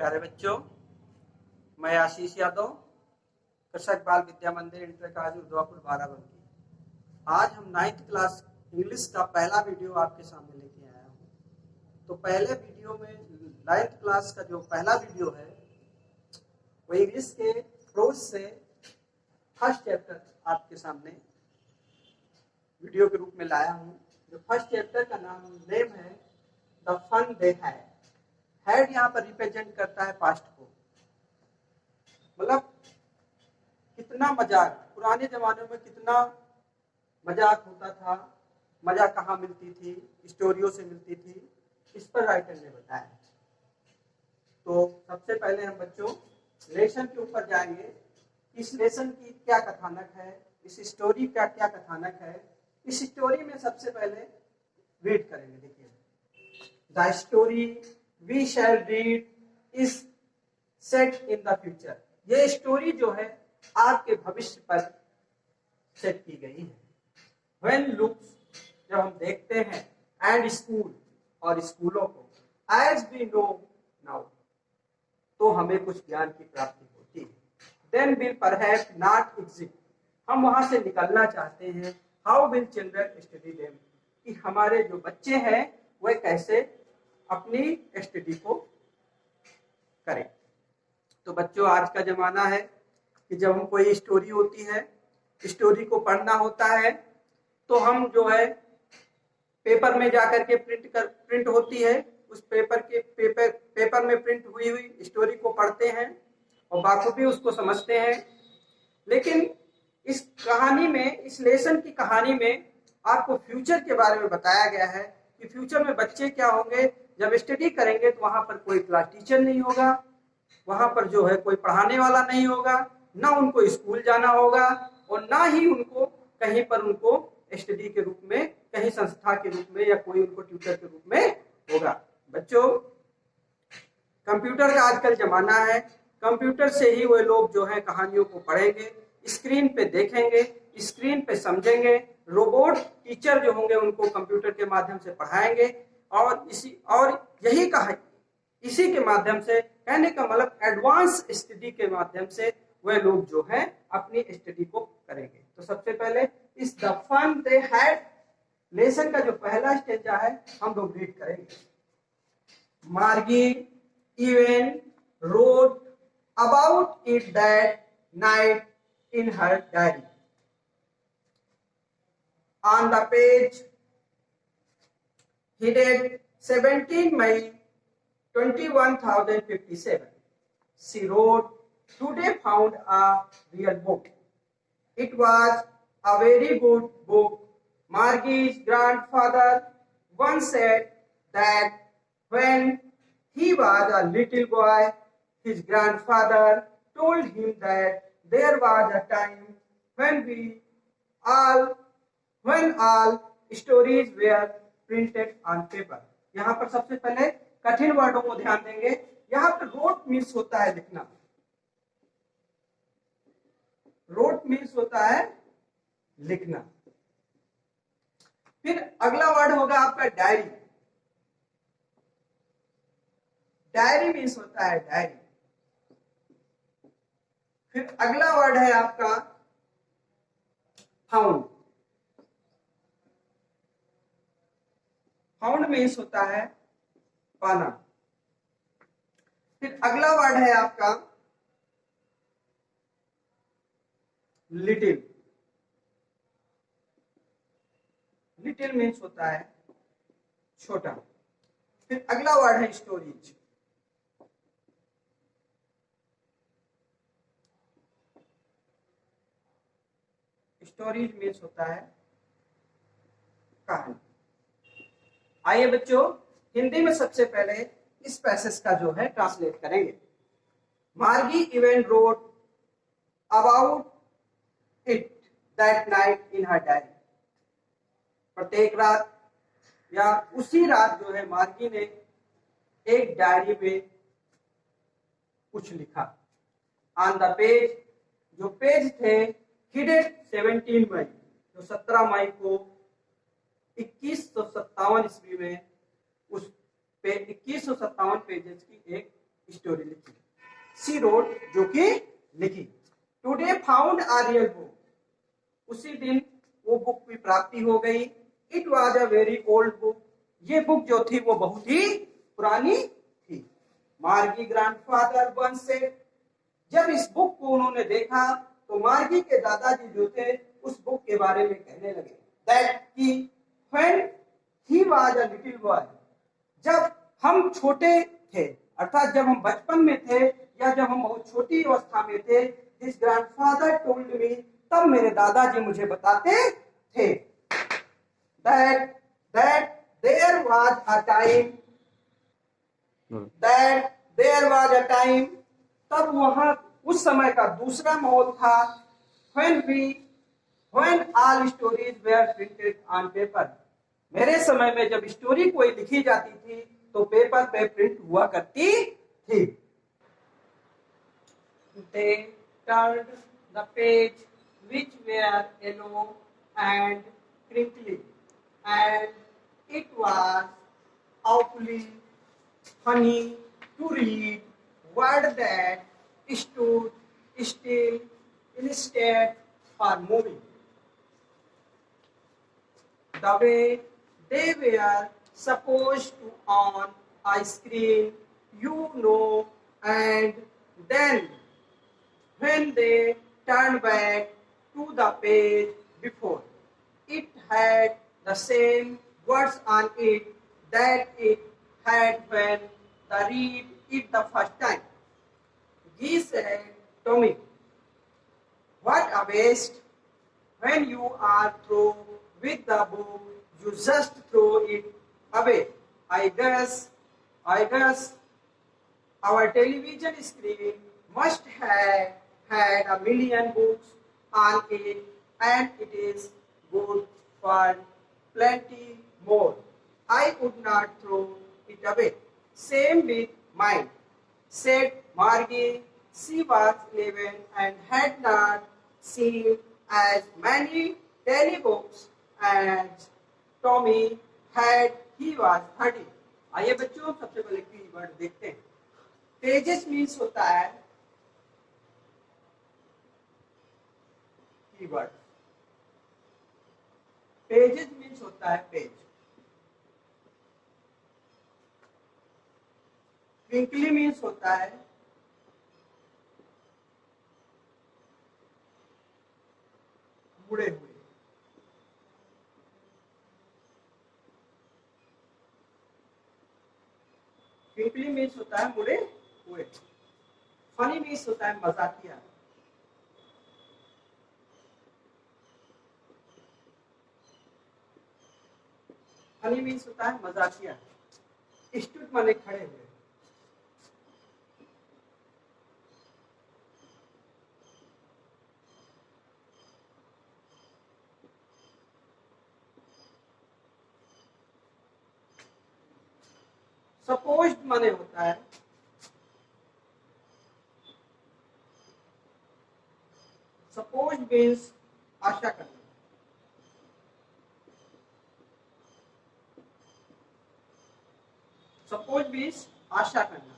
प्यारे बच्चों, मैं आशीष यादव, कृषक बाल विद्या मंदिर इंटर कॉलेज उदयपुर बाराबंकी। आज हम 9th क्लास इंग्लिश का पहला वीडियो आपके सामने लेके आया हूँ। तो पहले वीडियो में 9th क्लास का जो पहला वीडियो है वो इंग्लिश के प्रोज से फर्स्ट चैप्टर आपके सामने वीडियो के रूप में लाया हूँ। जो फर्स्ट चैप्टर का नेम है the fun they had. Had यहाँ पर रिप्रेजेंट करता है पास्ट को, मतलब कितना मजाक, पुराने जमाने में कितना मजाक होता था, मजा कहाँ मिलती थी, स्टोरियों से मिलती थी, इस पर राइटर ने बताया। तो सबसे पहले हम बच्चों लेसन के ऊपर जाएंगे। इस लेसन की क्या कथानक है, इस स्टोरी का क्या कथानक है। इस स्टोरी में सबसे पहले रीड करेंगे। देखिए, the story we shall read is set in the future. ये स्टोरी जो है आपके भविष्य पर सेट की गई है। व्हेन लुक्स, जब हम देखते हैं, एंड स्कूल, और स्कूलों को, एज वी नो नाउ, तो हमें कुछ ज्ञान की प्राप्ति होती है। Then will perhaps not exit, हम वहां से निकलना चाहते हैं। How will children study them, कि हमारे जो बच्चे हैं वह कैसे अपनी स्टडी को करें। तो बच्चों, आज का जमाना है कि जब हम कोई स्टोरी होती है, स्टोरी को पढ़ना होता है, तो हम जो है पेपर में जाकर के प्रिंट होती है, उस पेपर में प्रिंट हुई स्टोरी को पढ़ते हैं और बाखूबी उसको समझते हैं। लेकिन इस कहानी में, इस लेसन की कहानी में आपको फ्यूचर के बारे में बताया गया है कि फ्यूचर में बच्चे क्या होंगे। जब स्टडी करेंगे तो वहां पर कोई क्लास टीचर नहीं होगा, वहां पर जो है कोई पढ़ाने वाला नहीं होगा, ना उनको स्कूल जाना होगा और ना ही उनको कहीं पर उनको स्टडी के रूप में, कहीं संस्था के रूप में या कोई उनको ट्यूटर के रूप में होगा। बच्चों, कंप्यूटर का आजकल जमाना है, कंप्यूटर से ही वो लोग जो है कहानियों को पढ़ेंगे, स्क्रीन पे देखेंगे, स्क्रीन पे समझेंगे। रोबोट टीचर जो होंगे उनको कंप्यूटर के माध्यम से पढ़ाएंगे और इसी के माध्यम से, कहने का मतलब एडवांस स्टडी के माध्यम से वह लोग जो है अपनी स्टडी को करेंगे। तो सबसे पहले इस the fun they had lesson का जो पहला स्टेजा है हम लोग रीड करेंगे। मार्गी even wrote about it that night in her diary. On the page headed 17 May 21,057, she wrote, "Today found a real book. It was a very good book. Margie's grandfather once said that when he was a little boy, his grandfather told him that there was a time when all stories were printed on paper." यहाँ पर सबसे पहले कठिन वर्डों को ध्यान देंगे। यहाँ पर रोट मीन्स होता है लिखना, रोट मीन्स होता है लिखना। फिर अगला वर्ड होगा आपका डायरी। डायरी मीन्स होता है डायरी। फिर अगला वर्ड है आपका फाउंड। फाउंड मीन्स होता है पाना। फिर अगला वर्ड है आपका लिटिल। लिटिल मीन्स होता है छोटा। फिर अगला वर्ड है स्टोरीज। स्टोरीज मीन्स होता है कहानी। आइए बच्चों, हिंदी में सबसे पहले इस पैसेज का जो है ट्रांसलेट करेंगे। मार्गी even wrote about it that night in her diary. प्रत्येक रात या उसी रात जो है मार्गी ने एक डायरी में कुछ लिखा। ऑन द पेज, जो पेज थे, हिडेड 17 मई, जो 17 मई को 2157 ईस्वी में उस पे 2157 पेजेस की एक स्टोरी लिखी। सी रोट, जो कि लिखी। Today found a real book, उसी दिन वो बुक की प्राप्ति हो गई। It was a very old book, ये बुक जो थी वो बहुत ही पुरानी थी। मार्गी ग्रैंडफादर वंस सेड, जब इस बुक को उन्होंने देखा तो मार्गी के दादाजी जो थे उस बुक के बारे में कहने लगे दैट कि when he was a little boy, जब हम छोटे थे, अर्थात जब हम बचपन में थे या जब हम बहुत छोटी अवस्था में थे, दिस ग्रैंडफादर टोल्ड मी, तब मेरे दादाजी मुझे बताते थे that that there was a time, that there was a time, तब वहां उस समय का दूसरा माहौल था, when all stories were printed on paper, मेरे समय में जब स्टोरी कोई लिखी जाती थी तो पेपर पे प्रिंट हुआ करती थी। They turned the page which were yellow and crinkly, and it was awfully funny to read word that stood still instead for moving. The way they were supposed to on a screen, and then when they turned back to the page before, it had the same words on it that it had when they read it the first time. He said, Tommy, what a waste. When you are through with the book, you just throw it away. I guess our television screen must have had a million books on it, and it is good for plenty more. I would not throw it away. Same with mine, said Margie. She was 11 and had not seen as many telebooks as Tommy had. He was 30. आइए बच्चों, सबसे पहले keyword देखते हैं। Pages means होता है keyword, pages means होता है पेज। ट्विंकली मीन्स होता है मुड़े हुए। ट्विंकली मीन्स होता है मुड़े हुए। फनी मीन्स होता है मजाकिया। फनी मीन्स होता है मजाकिया। स्टूड माने खड़े हुए। सपोज्ड माने होता है सपोज मीन्स आशा करना। सपोज मीन्स आशा करना।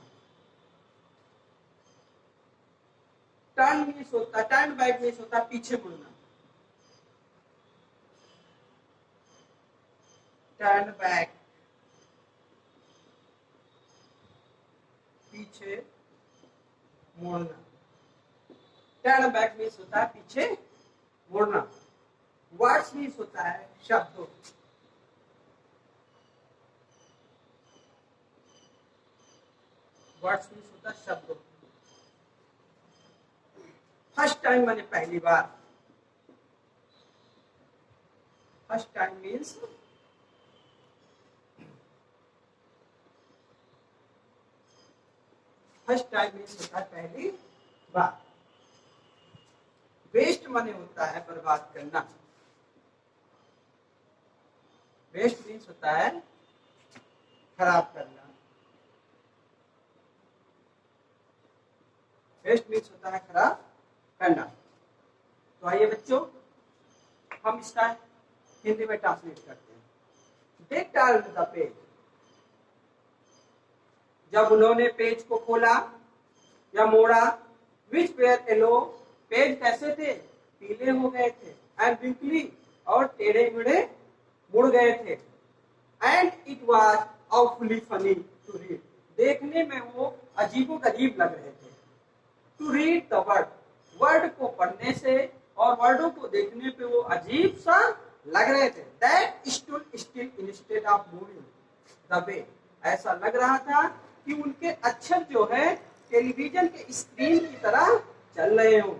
टर्न मीन्स होता है, टर्न बैक मीन्स होता है पीछे मुड़ना। टर्न बैक पीछे मुड़ना। टर्न बैक मीन्स होता है पीछे मुड़ना। वर्ड्स मीन्स होता है शब्दों। वर्ड्स मीन्स होता है शब्दों। फर्स्ट टाइम माने पहली बार। First time means first time means होता है पहली बार। वेस्ट माने होता है बर्बाद करना। वेस्ट मीन्स होता है खराब करना। वेस्ट मीन्स होता है खराब करना। तो आइए बच्चों, हम इसका हिंदी में ट्रांसलेट करते हैं। They turned the page, जब उन्होंने पेज को खोला या मोड़ा, विच वेयर येलो, पेज कैसे थे, पीले हो गए थे, एंड विंकली, और टेढ़े मेढ़े मुड़ गए थे, and it was awfully funny to read, देखने में वो अजीबोगरीब लग रहे थे। To read the word, word को पढ़ने से और वर्डों को देखने पे वो अजीब सा लग रहे थे। That stood still instead of moving the way, ऐसा लग रहा था कि उनके अक्षर जो है टेलीविजन के स्क्रीन की तरह चल रहे हो।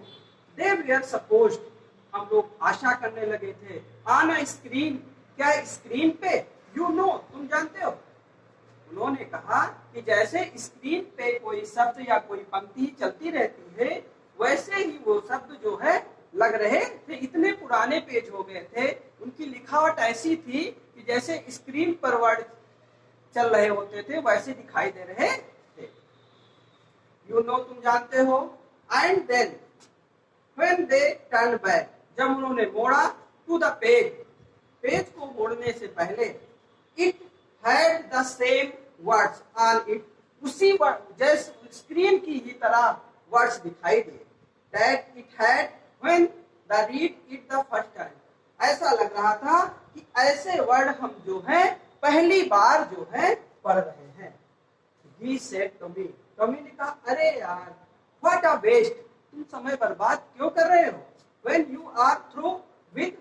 दे वर सपोज्ड, हम लोग आशा करने लगे थे, ऑन अ स्क्रीन, क्या स्क्रीन पे, यू नो, तुम जानते हो। उन्होंने कहा कि जैसे स्क्रीन पे कोई शब्द या कोई पंक्ति चलती रहती है, वैसे ही वो शब्द जो है लग रहे थे। इतने पुराने पेज हो गए थे, उनकी लिखावट ऐसी थी कि जैसे स्क्रीन पर वर्ड चल रहे होते थे वैसे दिखाई दे रहे थे। यू नो, तुम जानते हो। And then when they turn back, जब उन्होंने मोड़ा, टू द पेज, पेज को मोड़ने से पहले, it had the same words on it, उसी जैसे स्क्रीन की ही तरह वर्ड्स दिखाई दिए। That it had when the read it the first time, ऐसा लग रहा था कि ऐसे वर्ड हम जो है पहली बार जो है पढ़ रहे हैं। He said to me, Tommy ने कहा, अरे यार, what a waste, तुम समय बर्बाद क्यों कर रहे हो। When you are through with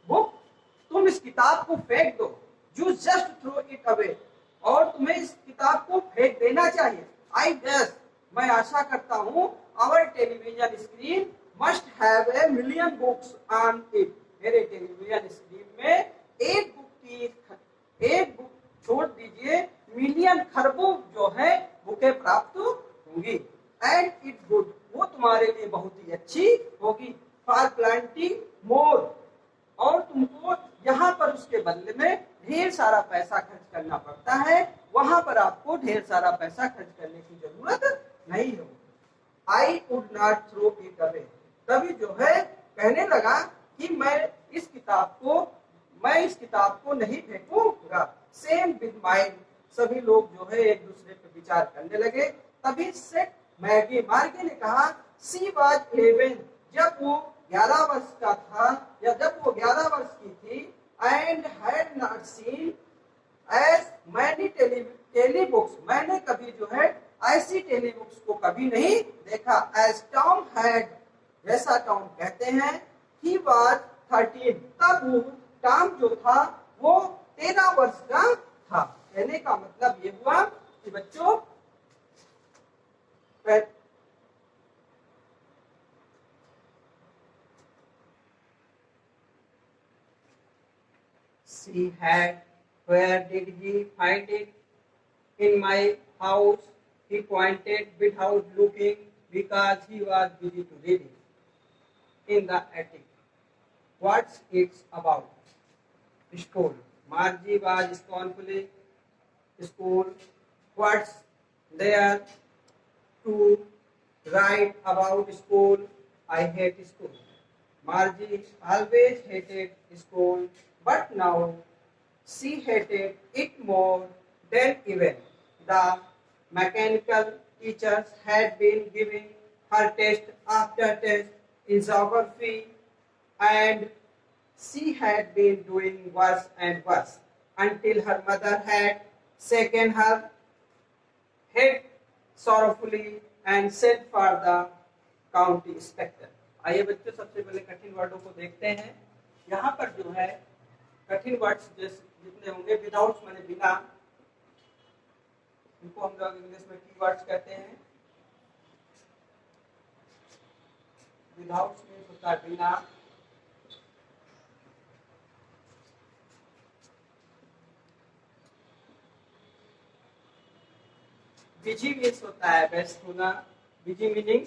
book, तुम इस किताब को फेंक दो। You just throw it away, और तुम्हें इस किताब को फेंक देना चाहिए। I guess, मैं आशा करता हूँ, our television screen must have a million books on it, मेरे टेलीविजन स्क्रीन में एक बुक छोड़ दीजिए, मिलियन खरबों जो है बुकें प्राप्त होंगी। एंड इट गुड, वो तुम्हारे लिए बहुत ही अच्छी होगी। फॉर प्लांटिंग मोर, और तुमको यहाँ पर उसके बदले में ढेर सारा पैसा खर्च करना पड़ता है, वहां पर आपको ढेर सारा पैसा खर्च करने की जरूरत नहीं हो। I would not throw it away, तभी जो है कहने लगा कि मैं इस किताब को नहीं फेंकूंगा। सेम विद माइंड, सभी लोग जो है एक दूसरे पे विचार करने लगे। तभी सेट मैगी, मार्गी ने कहा, सी वाज 11, जब वो 11 वर्ष का था, या जब वो 11 वर्ष की थी, and had not seen as many telebooks, मैंने कभी जो है ऐसी टेली बुक्स को कभी नहीं देखा। एज टॉम हैड, जैसा टॉम कहते हैं, ही वाज 13, तब वो टॉम जो था वो 13 वर्ष का था। कहने का मतलब ये हुआ कि बच्चों, she had, where did he find it? In my house, he pointed without looking, because he was busy to reading. In the attic. What's it about? School. Margie was scornfully. School. What's there to write about school? I hate school. Margie always hated school, but now she hated it more than even. The mechanical teachers had been giving her test after test in geography, and she had been doing worse and worse until her mother had shaken her head sorrowfully and sent for the county inspector. आइए बच्चों, सबसे पहले कठिन वर्डों को देखते हैं। यहाँ पर जो है कठिन वर्ड्स जितने होंगे, विदाउट माने बिना, इनको हम लोग इंग्लिश में कीवर्ड्स कहते हैं। विदाउट मीन्स होता है बिना, बिजी मीन्स होता है व्यस्त होना, बिजी मीनिंग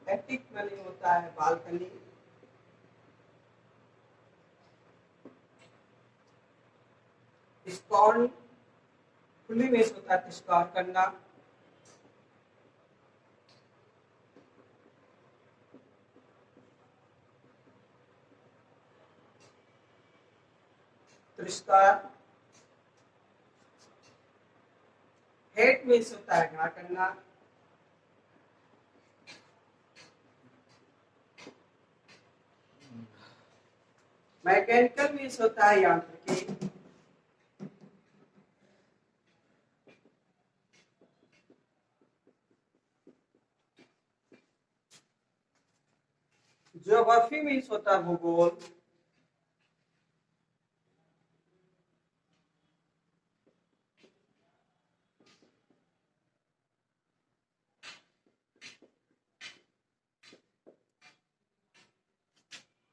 एटिक माने होता है बालकनी, स्कॉर्न खुली में होता है तिरस्कार करना, तिरस्कार, हेट मीन्स होता है घृणा करना, मैकेनिकल मीन्स होता है यांत्रिकी, ज्योग्राफी मीन्स होता है भूगोल,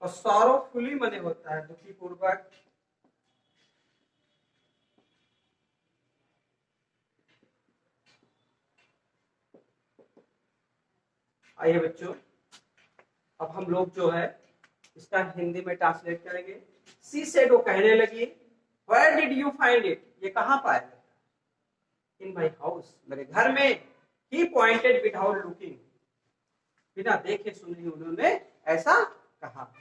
और सॉरोफुली मने होता है दुखी पूर्वक। आइए बच्चों, अब हम लोग जो है इसका हिंदी में ट्रांसलेट करेंगे। सी सेड, वो कहने लगी, where did you find it, ये कहाँ पाया? इन माई हाउस, मेरे घर में। ही पॉइंटेड विदाउट लुकिंग, बिना देखे सुने उन्होंने ऐसा कहा।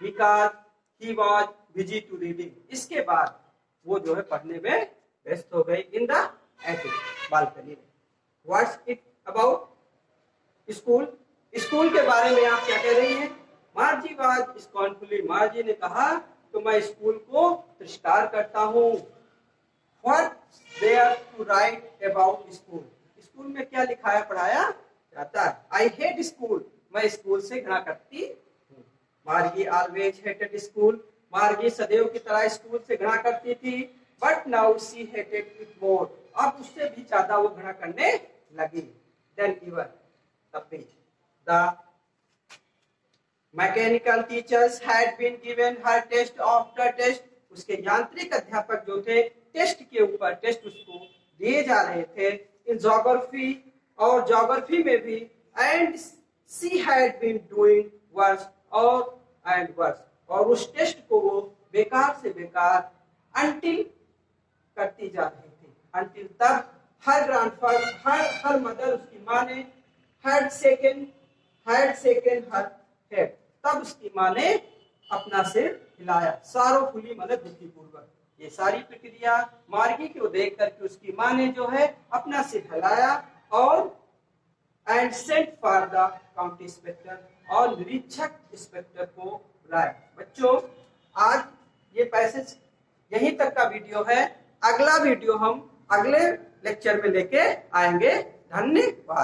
Because he was busy to reading, इसके बाद वो जो है पढ़ने में व्यस्त हो गई। इन द एटिक, बालकनी में। What's it about, school, school के बारे में आप क्या कह रही हैं? मार्जी वाज स्कॉर्नफुली, मार्जी ने कहा तो मैं स्कूल को तिरस्कार करता हूँ। What there to write about school, school में क्या लिखाया पढ़ाया जाता है? आई हेट स्कूल, मैं स्कूल से घृणा करती हूँ। मार्गी ऑलवेज हेटेड स्कूल, मार्गी सदैव की तरह स्कूल से घृणा करती थी। But now she hated it more, अब उससे भी ज्यादा वो घृणा करने लगी। देन इवन, तब भी। The mechanical teachers had been given her test after test, उसके यांत्रिक अध्यापक जो थे टेस्ट के ऊपर टेस्ट उसको दिए जा रहे थे। इन ज्योग्राफी, और ज्योग्राफी में भी। And she had been doing worse and worse, और उस टेस्ट को वो बेकार से बेकार अंटिल करती जा रही थी। अंटिल, तब हर ग्रैंडफादर, हर मदर, उसकी माँ ने हैड सेकंड हर हेड, तब उसकी माँ ने अपना सिर हिलाया। सारोफुली मतलब दुखी पूर्वक। ये सारी प्रक्रिया मार्गी को देख करके उसकी माँ ने जो है अपना सिर हिलाया। और and sent for the county inspector, और निरीक्षक इंस्पेक्टर को बुलाया। बच्चों, आज ये पैसेज यहीं तक का वीडियो है। अगला वीडियो हम अगले लेक्चर में लेके आएंगे। धन्यवाद।